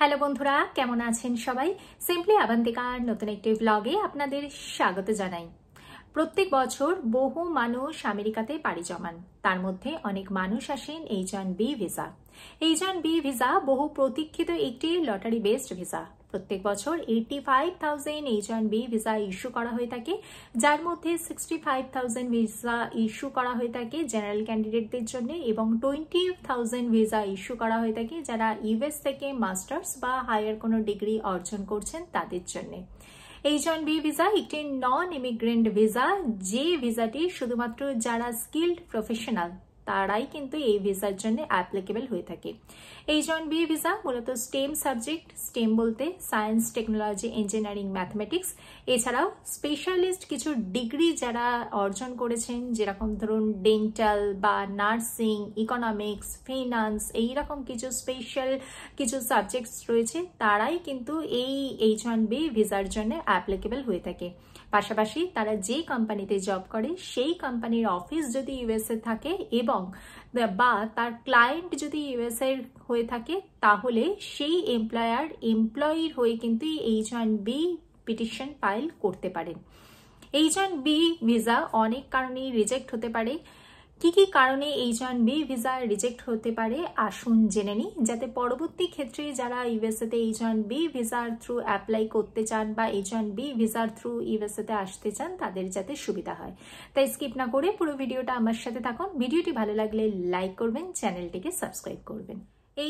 Hello বন্ধুরা, কেমন আছেন সবাই? সিম্পলি আবান্তিকার নতুন একটি ব্লগে আপনাদের স্বাগত জানাই। প্রত্যেক বছর বহু মানুষ আমেরিকাতে পাড়ি জমান। তার মধ্যে অনেক মানুষ আসেন H-1B ভিসা। H-1B ভিসা বহু প্রতীক্ষিত একটি লটারি বেসড ভিসা। প্রত্যেক বছর 85,000 H-1B ভিসা ইস্যু করা হয়ে থাকে, যার মধ্যে 65,000 ভিসা ইস্যু করা হয়ে থাকে জেনারেল ক্যান্ডিডেটদের জন্য এবং 20,000 ভিসা ইস্যু করা হয়ে থাকে যারা ইউএস থেকে মাস্টার্স বা হায়ার কোনো ডিগ্রি অর্জন করছেন তাদের জন্য। H-1B ভিসা একটি নন ইমিগ্রেন্ট ভিসা, যে ভিসাটি শুধুমাত্র যারা স্কিল্ড প্রফেশনাল তারাই কিন্তু এই ভিসার জন্য অ্যাপ্লিকেবল হয়ে থাকে। H-1B ভিসা মূলত স্টেম সাবজেক্ট, স্টেম বলতে সায়েন্স, টেকনোলজি, ইঞ্জিনিয়ারিং, ম্যাথমেটিক্স, এছাড়াও স্পেশালিস্ট কিছু ডিগ্রি যারা অর্জন করেছেন, যেরকম ধরুন ডেন্টাল বা নার্সিং, ইকোনমিক্স, ফিনান্স, এইরকম কিছু স্পেশাল কিছু সাবজেক্টস রয়েছে, তারাই কিন্তু এই H-1B ভিসার জন্য অ্যাপ্লিকেবল হয়ে থাকে। পাশাপাশি তারা যে কোম্পানিতে জব করে সেই কোম্পানির অফিস যদি ইউএসএ থাকে এবং বা তার ক্লায়েন্ট যদি ইউএসএ হয়ে থাকে, তাহলে সেই এমপ্লয়ির হয়ে কিন্তু H-1B পিটিশন ফাইল করতে পারেন। H-1B ভিসা অনেক কারণেই রিজেক্ট হতে পারে। কি কি কারণে H-1B ভিসা রিজেক্ট হতে পারে আসুন জেনে নিই, যাতে পরবর্তী ক্ষেত্রে যারা ইউএসএতে H-1B ভিসার থ্রু অ্যাপ্লাই করতে চান বা H-1B ভিসার থ্রু ইউএসএতে আসতে চান তাদের যাতে সুবিধা হয়। তাই স্কিপ না করে পুরো ভিডিওটা আমার সাথে থাকুন। ভিডিওটি ভালো লাগলে লাইক করবেন, চ্যানেলটিকে সাবস্ক্রাইব করবেন।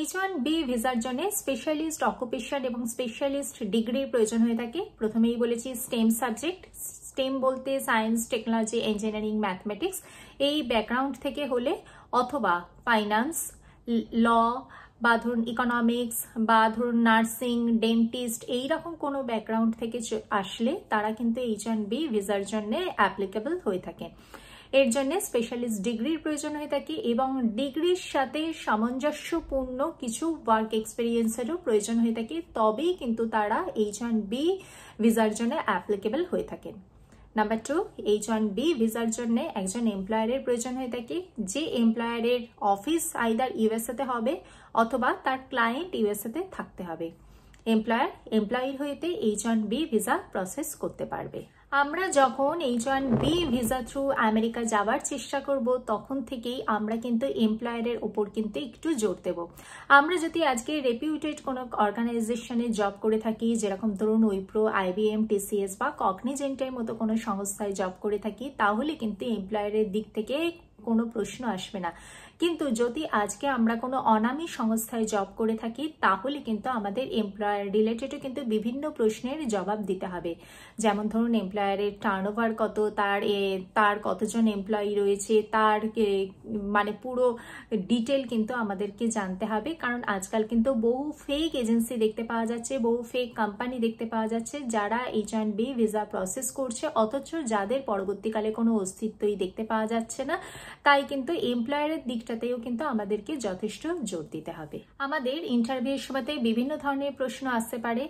H-1B ভিসার জন্য স্পেশালিস্ট অকুপেশন এবং স্পেশালিস্ট ডিগ্রির প্রয়োজন হয়ে থাকে। প্রথমেই বলেছি স্টেম সাবজেক্ট, স্টেম বলতে সায়েন্স, টেকনোলজি, ইঞ্জিনিয়ারিং, ম্যাথমেটিক্স, এই ব্যাকগ্রাউন্ড থেকে হলে, অথবা ফাইন্যান্স, ল বা ধরুন ইকোনমিক্স বা ধরুন নার্সিং, ডেন্টিস্ট, এইরকম কোনো ব্যাকগ্রাউন্ড থেকে আসলে তারা কিন্তু H-1B ভিসার জন্য অ্যাপ্লিকেবল হয়ে থাকে। এর জন্য স্পেশালিস্ট ডিগ্রির প্রয়োজন হয়ে থাকে এবং ডিগ্রির সাথে সামঞ্জস্যপূর্ণ কিছু ওয়ার্ক এক্সপিরিয়েন্সেরও প্রয়োজন হয়ে থাকে, তবেই কিন্তু তারা H-1B ভিসার জন্য অ্যাপ্লিকেবল হয়ে থাকেন। নাম্বার 2, H-1B ভিসার জন্য একজন এমপ্লয়ারের প্রয়োজন হয়ে থাকে, যে এমপ্লয়ারের অফিস আইদার ইউএসএতে হবে অথবা তার ক্লায়েন্ট ইউএসএতে থাকতে হবে। এমপ্লয়ির হইতে H-1B ভিসা প্রসেস করতে পারবে। আমরা যখন H-1B ভিসা থ্রু আমেরিকা যাওয়ার চেষ্টা করব, তখন থেকেই আমরা কিন্তু এমপ্লয়ারের ওপর কিন্তু একটু জোর দেব। আমরা যদি আজকে রেপিউটেড কোনো অর্গানাইজেশনে জব করে থাকি, যেরকম ধরুন উইপ্রো, IBM, TCS বা কগনিজেন্টের মতো কোনো সংস্থায় জব করে থাকি, তাহলে কিন্তু এমপ্লয়ারের দিক থেকে কোনো প্রশ্ন আসবে না। কিন্তু যদি আজকে আমরা কোনো অনামী সংস্থায় জব করে থাকি, তাহলে কিন্তু আমাদের এমপ্লয়ার রিলেটেডও কিন্তু বিভিন্ন প্রশ্নের জবাব দিতে হবে। যেমন ধরুন এমপ্লয়ারের টার্নওভার কত, তার কতজন এমপ্লয়ি রয়েছে, তার মানে পুরো ডিটেল কিন্তু আমাদেরকে জানতে হবে। কারণ আজকাল কিন্তু বহু ফেক এজেন্সি দেখতে পাওয়া যাচ্ছে, বহু ফেক কোম্পানি দেখতে পাওয়া যাচ্ছে যারা H-1B ভিসা প্রসেস করছে, অথচ যাদের পরবর্তীকালে কোনো অস্তিত্বই দেখতে পাওয়া যাচ্ছে না। তাই কিন্তু এমপ্লয়ারের দিকটাতেও কিন্তু আমাদেরকে যথেষ্ট জোর দিতে হবে। আমাদের ইন্টারভিউর সময়তে বিভিন্ন ধরনের প্রশ্ন আসতে পারে,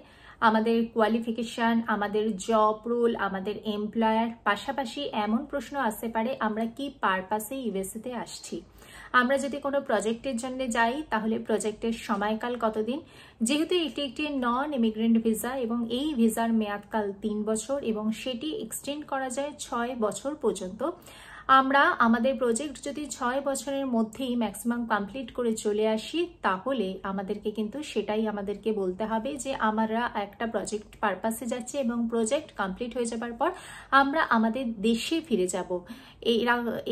আমাদের কোয়ালিফিকেশন, আমাদের জব রোল, আমাদের এমপ্লয়ার, পাশাপাশি এমন প্রশ্ন আসতে পারে আমরা কি পারপাসে ইউএসএতে আসছি। আমরা যদি কোনো প্রজেক্টের জন্য যাই, তাহলে প্রজেক্টের সময়কাল কতদিন। যেহেতু এটি একটি নন ইমিগ্রেন্ট ভিসা এবং এই ভিসার মেয়াদকাল 3 বছর এবং সেটি এক্সটেন্ড করা যায় 6 বছর পর্যন্ত। আমরা আমাদের প্রজেক্ট যদি 6 বছরের মধ্যেই ম্যাক্সিমাম কমপ্লিট করে চলে আসি, তাহলে আমাদেরকে কিন্তু সেটাই আমাদেরকে বলতে হবে যে আমরা একটা প্রজেক্ট পারপাসে যাচ্ছি এবং প্রজেক্ট কমপ্লিট হয়ে যাবার পর আমরা আমাদের দেশে ফিরে যাব।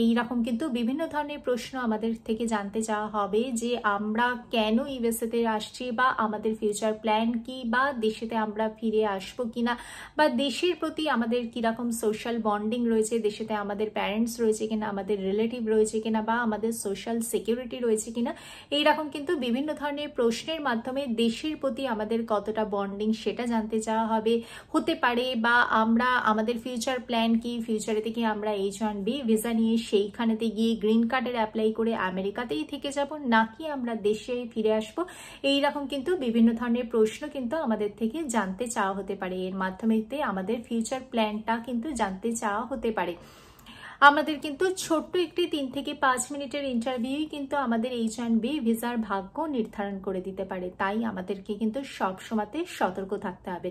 এইরকম কিন্তু বিভিন্ন ধরনের প্রশ্ন আমাদের থেকে জানতে চাওয়া হবে, যে আমরা কেন ইউএসএতে আসছি, বা আমাদের ফিউচার প্ল্যান কি, বা দেশেতে আমরা ফিরে আসবো কিনা, বা দেশের প্রতি আমাদের কিরকম সোশ্যাল বন্ডিং রয়েছে, দেশেতে আমাদের প্যারেন্টস রয়েছে কিনা, আমাদের রিলেটিভ রয়েছে কিনা, বা আমাদের সোশ্যাল সিকিউরিটি রয়েছে কিনা। এইরকম কিন্তু বিভিন্ন ধরনের প্রশ্নের মাধ্যমে দেশের প্রতি আমাদের কতটা বন্ডিং সেটা জানতে চাওয়া হবে হতে পারে। বা আমরা আমাদের ফিউচার প্ল্যান কি, ফিউচারে কি আমরা H-1B ভিসা নিয়ে সেইখানেতে গিয়ে গ্রিন কার্ডের অ্যাপ্লাই করে আমেরিকাতেই থেকে যাব, নাকি আমরা দেশে ফিরে আসবো। এইরকম কিন্তু বিভিন্ন ধরনের প্রশ্ন কিন্তু আমাদের থেকে জানতে চাওয়া হতে পারে। এর মাধ্যমে আমাদের ফিউচার প্ল্যানটা কিন্তু জানতে চাওয়া হতে পারে। আমাদের কিন্তু ছোট্ট একটি 3 থেকে 5 মিনিটের ইন্টারভিউই কিন্তু আমাদের H1B ভিসার ভাগ্য নির্ধারণ করে দিতে পারে। তাই আমাদেরকে কিন্তু সব সময়তে সতর্ক থাকতে হবে।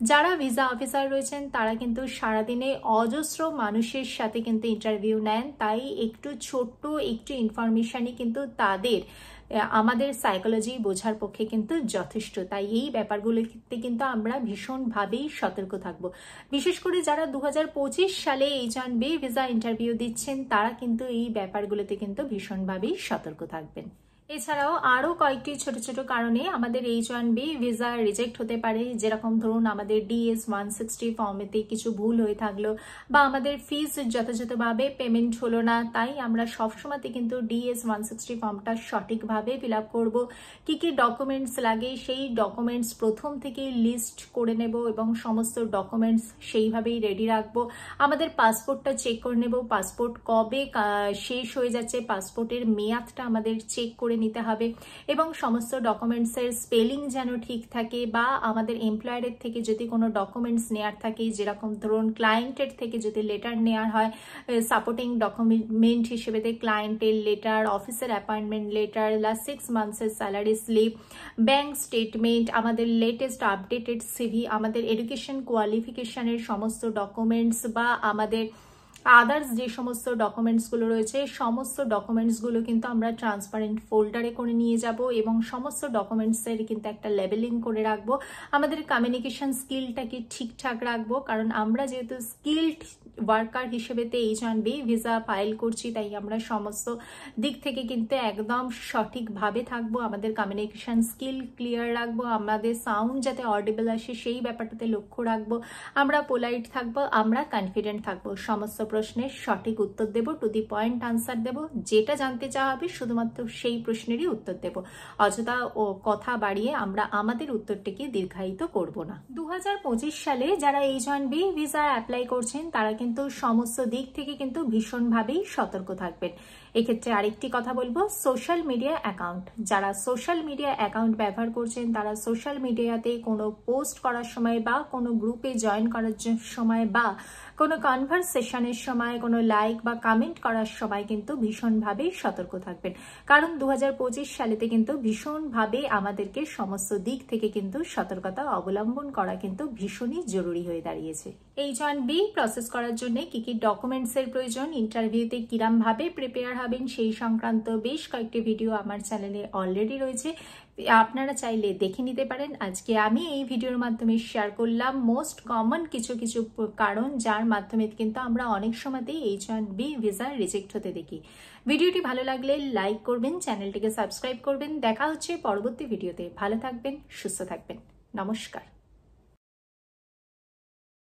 যারা ভিসা অফিসার রয়েছেন তারা কিন্তু সারাদিনে অজস্র মানুষের সাথে কিন্তু ইন্টারভিউ নেন, তাই একটু ছোট্ট একটু ইনফরমেশনই কিন্তু তাদের আমাদের সাইকোলজি বোঝার পক্ষে কিন্তু যথেষ্ট। তাই এই ব্যাপারগুলোতে কিন্তু আমরা ভীষণভাবেই সতর্ক থাকব। বিশেষ করে যারা 2025 সালে H1B ভিসা ইন্টারভিউ দিচ্ছেন তারা কিন্তু এই ব্যাপারগুলোতে কিন্তু ভীষণভাবেই সতর্ক থাকবেন। এছাড়াও আরও কয়েকটি ছোট ছোট কারণে আমাদের H1B ভিসা রিজেক্ট হতে পারে। যেরকম ধরুন আমাদের DS 160 ফর্মেতে কিছু ভুল হয়ে থাকলো, বা আমাদের ফিস যথাযথভাবে পেমেন্ট হলো না। তাই আমরা সবসময়তে কিন্তু DS 160 ফর্মটা সঠিকভাবে ফিল আপ করবো। কী কী ডকুমেন্টস লাগে সেই ডকুমেন্টস প্রথম থেকেই লিস্ট করে নেব এবং সমস্ত ডকুমেন্টস সেইভাবেই রেডি রাখবো। আমাদের পাসপোর্টটা চেক করে নেব, পাসপোর্ট কবে শেষ হয়ে যাচ্ছে, পাসপোর্টের মেয়াদটা আমাদের চেক করে নিতে হবে, এবং সমস্ত ডকুমেন্টসের স্পেলিং যেন ঠিক থাকে, বা আমাদের এমপ্লয়ারের থেকে যদি কোনো ডকুমেন্টস নেওয়ার থাকে, যেরকম ধরুন ক্লায়েন্টের থেকে যদি লেটার নেওয়ার হয়, সাপোর্টিং ডকুমেন্ট হিসেবে ক্লায়েন্টের লেটার, অফিসের অ্যাপয়েন্টমেন্ট লেটার, লাস্ট 6 মান্থসের স্যালারি স্লিপ, ব্যাংক স্টেটমেন্ট, আমাদের লেটেস্ট আপডেটেড সিভি, আমাদের এডুকেশন কোয়ালিফিকেশনের সমস্ত ডকুমেন্টস, বা আমাদের আদার্স যে সমস্ত ডকুমেন্টসগুলো রয়েছে সমস্ত ডকুমেন্টসগুলো কিন্তু আমরা ট্রান্সপারেন্ট ফোল্ডারে করে নিয়ে যাব, এবং সমস্ত ডকুমেন্টসের কিন্তু একটা লেবেলিং করে রাখবো। আমাদের কমিউনিকেশন স্কিলটাকে ঠিকঠাক রাখবো, কারণ আমরা যেহেতু স্কিলড ওয়ার্কার হিসেবে H1B ভিসা ফাইল করছি, তাই আমরা সমস্ত দিক থেকে কিন্তু একদম সঠিকভাবে থাকবো। আমাদের কমিউনিকেশন স্কিল ক্লিয়ার রাখবো, আমাদের সাউন্ড যাতে অডিবল আসে সেই ব্যাপারটাতে লক্ষ্য রাখবো, আমরা পোলাইট থাকবো, আমরা কনফিডেন্ট থাকবো, সমস্ত প্রশ্নের সঠিক উত্তর দেব, টু দি পয়েন্ট আনসার দেব, যেটা জানতে চাওয়া হবে শুধুমাত্র সেই প্রশ্নেরই উত্তর দেব। অযথা কথা বাড়িয়ে আমরা আমাদের উত্তরটিকে দীর্ঘায়িত করব না। 2025 সালে যারা H1B ভিসা অ্যাপ্লাই করছেন তারা কিন্তু সমস্ত দিক থেকে কিন্তু ভীষণভাবেই সতর্ক থাকবেন। এক্ষেত্রে আরেকটি কথা বলবো, সোশ্যাল মিডিয়া অ্যাকাউন্ট, যারা সোশ্যাল মিডিয়া অ্যাকাউন্ট ব্যবহার করছেন তারা সোশ্যাল মিডিয়াতে কোনো পোস্ট করার সময়, বা কোনো গ্রুপে জয়েন করার সময়, বা কোনো কনভারসেশনের সময়, কোনো লাইক বা কমেন্ট করার সময় কিন্তু ভীষণভাবেই সতর্ক থাকবেন। কারণ 2025 সালেতে কিন্তু ভীষণভাবে আমাদেরকে সমস্ত দিক থেকে কিন্তু সতর্কতা অবলম্বন করা কিন্তু ভীষণই জরুরি হয়ে দাঁড়িয়েছে। H1B প্রসেস করার জন্য কি কি ডকুমেন্টসের প্রয়োজন, ইন্টারভিউতে কিরমভাবে প্রিপেয়ার হবেন সেই সংক্রান্ত বেশ কয়েকটি ভিডিও আমার চ্যানেলে অলরেডি রয়েছে, আপনারা চাইলে দেখে নিতে পারেন। আজকে আমি এই ভিডিওর মাধ্যমে শেয়ার করলাম মোস্ট কমন কিছু কারণ যার মাধ্যমে কিন্তু আমরা অনেক সময়তেই H1B ভিসা রিজেক্ট হতে দেখি। ভিডিওটি ভালো লাগলে লাইক করবেন, চ্যানেলটিকে সাবস্ক্রাইব করবেন। দেখা হচ্ছে পরবর্তী ভিডিওতে। ভালো থাকবেন, সুস্থ থাকবেন। নমস্কার।